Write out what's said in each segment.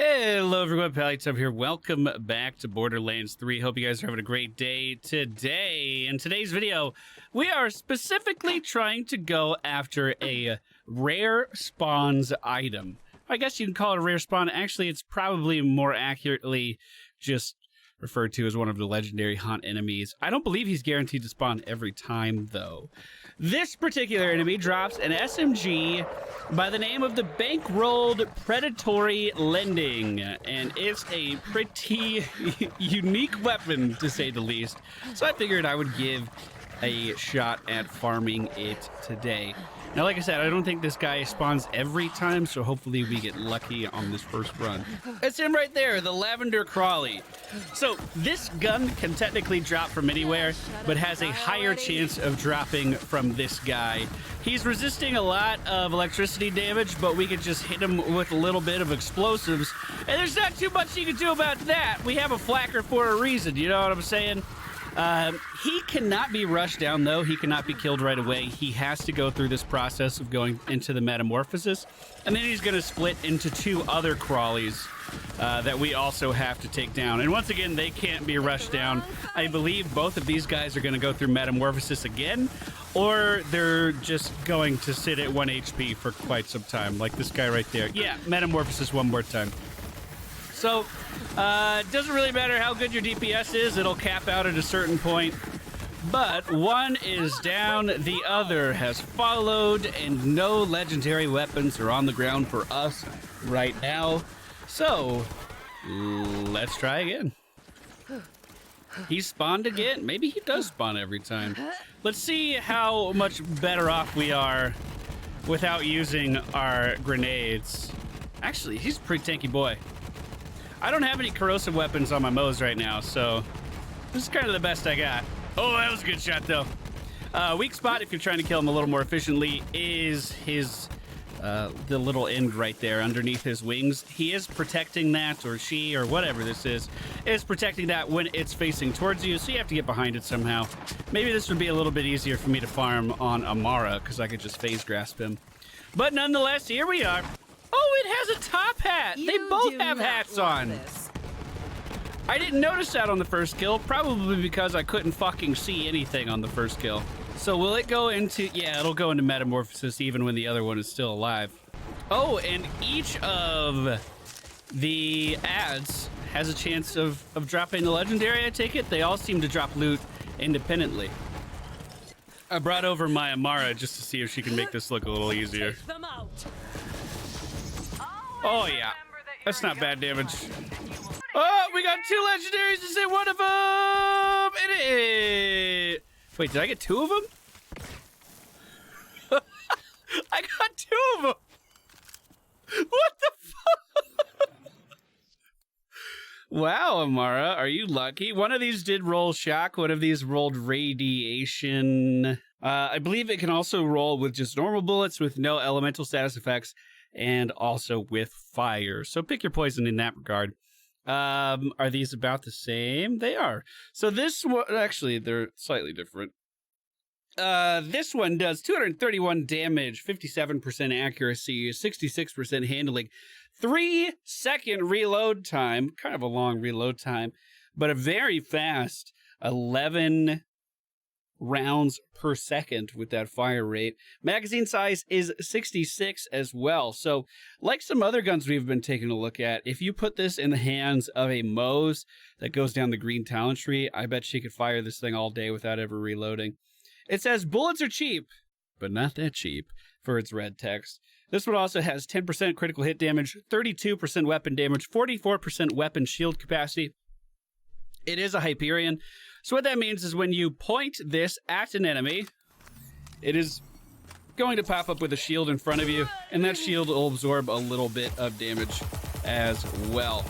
Hello everyone, MFPallytime here. Welcome back to Borderlands 3. Hope you guys are having a great day today. In today's video, we are specifically trying to go after a rare spawns item. I guess you can call it a rare spawn. Actually, it's probably more accurately just referred to as one of the legendary hunt enemies. I don't believe he's guaranteed to spawn every time, though. This particular enemy drops an SMG by the name of the Bankrolled Predatory Lending, and it's a pretty unique weapon, to say the least. So I figured I would give a shot at farming it today. Now, like I said, I don't think this guy spawns every time, so hopefully we get lucky on this first run. It's him right there, the Lavender Crawly. So this gun can technically drop from anywhere, but has a higher chance of dropping from this guy. He's resisting a lot of electricity damage, but we could just hit him with a little bit of explosives, and there's not too much you can do about that. We have a flacker for a reason, you know what I'm saying? He cannot be rushed down, though. He cannot be killed right away. He has to go through this process of going into the metamorphosis, and then he's going to split into two other Crawlys that we also have to take down. And once again, they can't be rushed down. I believe both of these guys are going to go through metamorphosis again, or they're just going to sit at 1 HP for quite some time, like this guy right there. Yeah, metamorphosis one more time. So, it doesn't really matter how good your DPS is, it'll cap out at a certain point. But one is down, the other has followed, and no legendary weapons are on the ground for us right now. So, let's try again. He spawned again. Maybe he does spawn every time. Let's see how much better off we are without using our grenades. Actually, he's a pretty tanky boy. I don't have any corrosive weapons on my Moes right now, so this is kind of the best I got. Oh, that was a good shot, though. Weak spot, if you're trying to kill him a little more efficiently, is his the little end right there underneath his wings. He is protecting that, or she, or whatever this is protecting that when it's facing towards you, so you have to get behind it somehow. Maybe this would be a little bit easier for me to farm on Amara, because I could just phase grasp him. But nonetheless, here we are. Oh, it has a top hat! They both have hats on! I didn't notice that on the first kill, probably because I couldn't fucking see anything on the first kill. So will it go into... Yeah, it'll go into metamorphosis even when the other one is still alive. Oh, and each of the ads has a chance of dropping the legendary, I take it? They all seem to drop loot independently. I brought over my Amara just to see if she can make this look a little easier. Oh, yeah. That's not bad damage. Oh, we got two legendaries. Is it one of them? Wait, did I get two of them? I got two of them. What the fuck? Wow, Amara, are you lucky? One of these did roll shock. One of these rolled radiation. I believe it can also roll with just normal bullets with no elemental status effects, and also with fire. So pick your poison in that regard. Are these about the same? They are. So this one, actually, they're slightly different. This one does 231 damage, 57% accuracy, 66% handling, 3-second reload time, kind of a long reload time, but a very fast 11 rounds per second with that fire rate. Magazine size is 66 as well. So like some other guns we've been taking a look at, if you put this in the hands of a Moes that goes down the green talent tree, I bet she could fire this thing all day without ever reloading. It says bullets are cheap, but not that cheap for its red text. This one also has 10% critical hit damage, 32% weapon damage, 44% weapon shield capacity. It is a Hyperion. So what that means is when you point this at an enemy, it is going to pop up with a shield in front of you, and that shield will absorb a little bit of damage as well.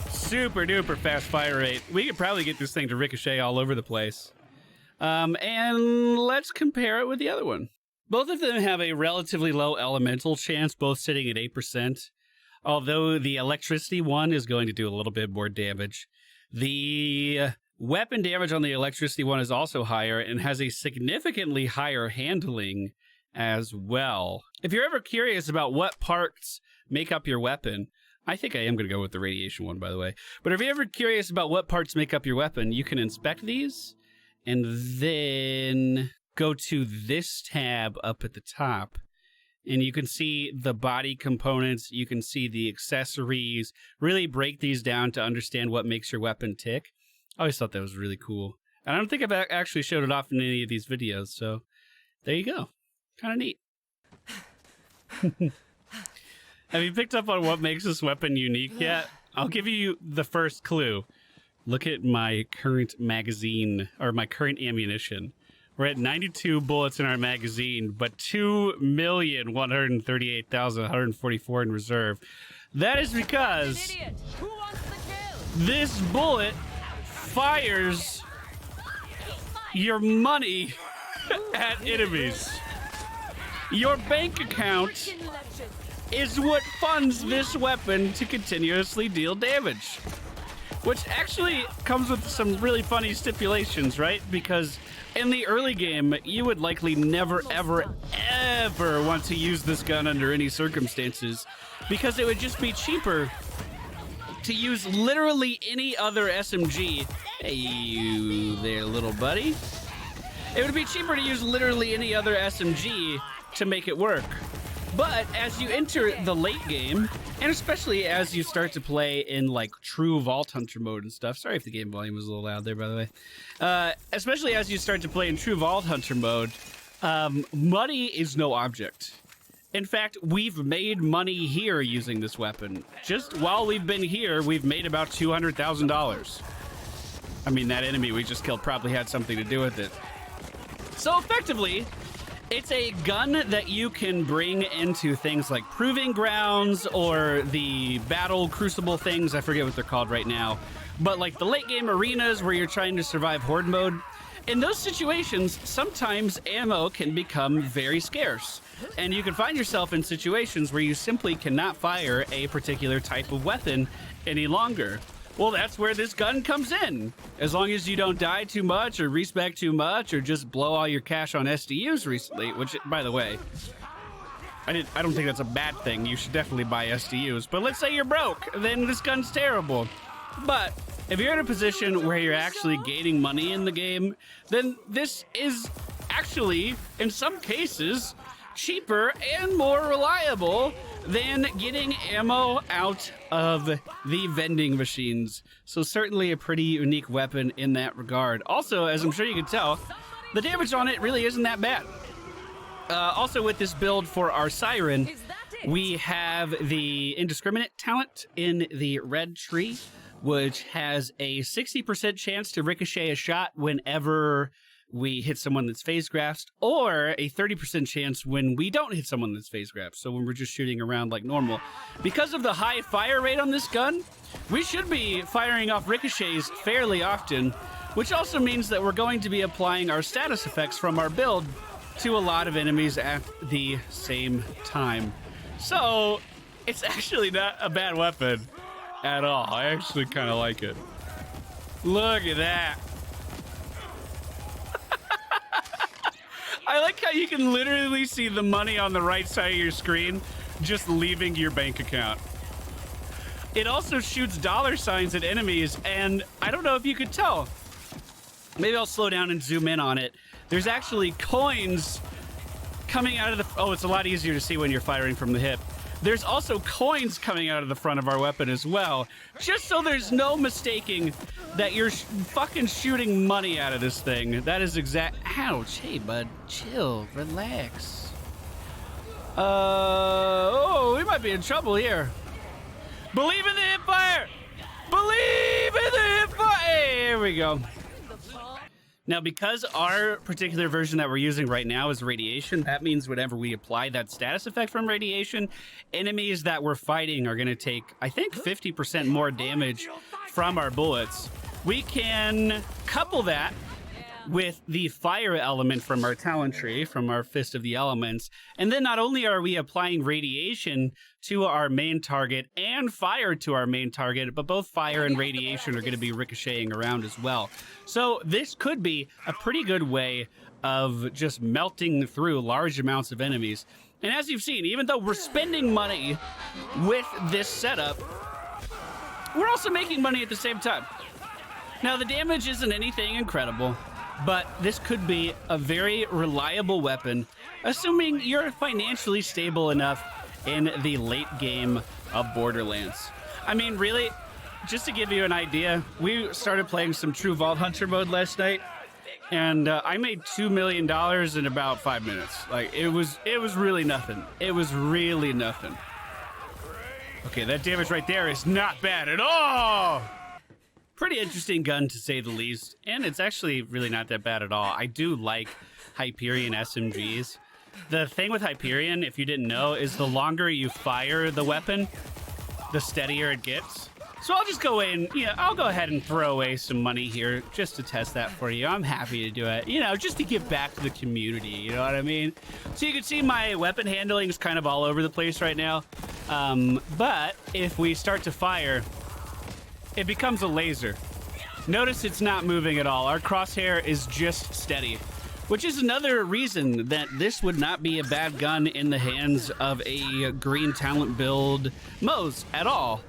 Super duper fast fire rate. We could probably get this thing to ricochet all over the place. And let's compare it with the other one. Both of them have a relatively low elemental chance, both sitting at 8%. Although the electricity one is going to do a little bit more damage. The weapon damage on the electricity one is also higher and has a significantly higher handling as well. If you're ever curious about what parts make up your weapon, I think I am going to go with the radiation one, by the way. But if you're ever curious about what parts make up your weapon, you can inspect these and then go to this tab up at the top. And you can see the body components. You can see the accessories. Really break these down to understand what makes your weapon tick. I always thought that was really cool. And I don't think I've actually showed it off in any of these videos. So there you go. Kind of neat. Have you picked up on what makes this weapon unique yet? I'll give you the first clue. Look at my current magazine, or my current ammunition. We're at 92 bullets in our magazine, but 2,138,144 in reserve. That is because this bullet fires your money at enemies. Your bank account is what funds this weapon to continuously deal damage. Which actually comes with some really funny stipulations, right? Because in the early game, you would likely never, ever, ever want to use this gun under any circumstances, because it would just be cheaper to use literally any other SMG. Hey, you there, little buddy. It would be cheaper to use literally any other SMG to make it work. But as you enter the late game, and especially as you start to play in like true Vault Hunter mode and stuff, sorry if the game volume was a little loud there, by the way, especially as you start to play in true Vault Hunter mode, money is no object. In fact, we've made money here using this weapon. Just while we've been here, we've made about $200,000. I mean, that enemy we just killed probably had something to do with it. So effectively, it's a gun that you can bring into things like Proving Grounds or the Battle Crucible things. I forget what they're called right now. But like the late game arenas where you're trying to survive horde mode. In those situations, sometimes ammo can become very scarce. And you can find yourself in situations where you simply cannot fire a particular type of weapon any longer. Well, that's where this gun comes in. As long as you don't die too much or respec too much or just blow all your cash on SDUs recently, which, by the way, I don't think that's a bad thing. You should definitely buy SDUs. But let's say you're broke, then this gun's terrible. But if you're in a position where you're actually gaining money in the game, then this is actually, in some cases, cheaper and more reliable than getting ammo out of the vending machines. So certainly a pretty unique weapon in that regard. Also, as I'm sure you can tell, the damage on it really isn't that bad. Also with this build for our Siren, we have the Indiscriminate talent in the red tree, which has a 60% chance to ricochet a shot whenever we hit someone that's phase grasped, or a 30% chance when we don't hit someone that's phase grasped, so when we're just shooting around like normal. Because of the high fire rate on this gun, we should be firing off ricochets fairly often, which also means that we're going to be applying our status effects from our build to a lot of enemies at the same time. So, it's actually not a bad weapon at all. I actually kind of like it. Look at that. I like how you can literally see the money on the right side of your screen just leaving your bank account. It also shoots $signs at enemies, and I don't know if you could tell. Maybe I'll slow down and zoom in on it. There's actually coins coming out of the... Oh, it's a lot easier to see when you're firing from the hip. There's also coins coming out of the front of our weapon as well, just so there's no mistaking that you're fucking shooting money out of this thing. That is exact... Ouch. Hey, bud. Chill. Relax. Oh, we might be in trouble here. Believe in the hip fire! Believe in the hip fire! Here we go. Now, because our particular version that we're using right now is radiation, that means whenever we apply that status effect from radiation, enemies that we're fighting are going to take, I think, 50% more damage from our bullets. We can couple that with the fire element from our talent tree, from our Fist of the Elements, and then not only are we applying radiation to our main target and fire to our main target, but both fire and radiation are going to be ricocheting around as well. So this could be a pretty good way of just melting through large amounts of enemies. And as you've seen, even though we're spending money with this setup, we're also making money at the same time. Now, the damage isn't anything incredible, but this could be a very reliable weapon, assuming you're financially stable enough in the late game of Borderlands. I mean, really, just to give you an idea, we started playing some True Vault Hunter mode last night, and I made $2 million in about 5 minutes. Like, it was really nothing. It was really nothing. Okay, that damage right there is not bad at all. Pretty interesting gun, to say the least, and it's actually really not that bad at all. I do like Hyperion SMGs. The thing with Hyperion, if you didn't know, is the longer you fire the weapon, the steadier it gets. So I'll just go in, I'll go ahead and throw away some money here just to test that for you. I'm happy to do it, just to give back to the community, you know what I mean? So you can see my weapon handling is kind of all over the place right now. But if we start to fire, it becomes a laser. Notice it's not moving at all. Our crosshair is just steady, which is another reason that this would not be a bad gun in the hands of a green talent build Moze at all.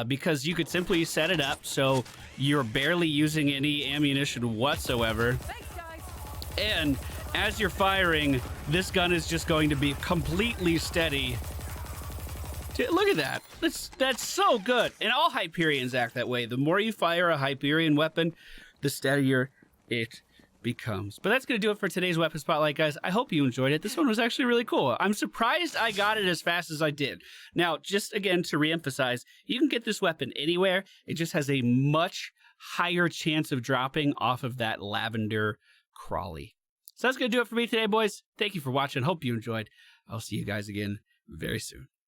Because you could simply set it up so you're barely using any ammunition whatsoever. And as you're firing, this gun is just going to be completely steady. Look at that. That's so good. And all Hyperions act that way. The more you fire a Hyperion weapon, the steadier it becomes. But that's going to do it for today's weapon spotlight, guys. I hope you enjoyed it. This one was actually really cool. I'm surprised I got it as fast as I did. Now, just again to reemphasize, you can get this weapon anywhere. It just has a much higher chance of dropping off of that Lavender Crawly. So that's going to do it for me today, boys. Thank you for watching. Hope you enjoyed. I'll see you guys again very soon.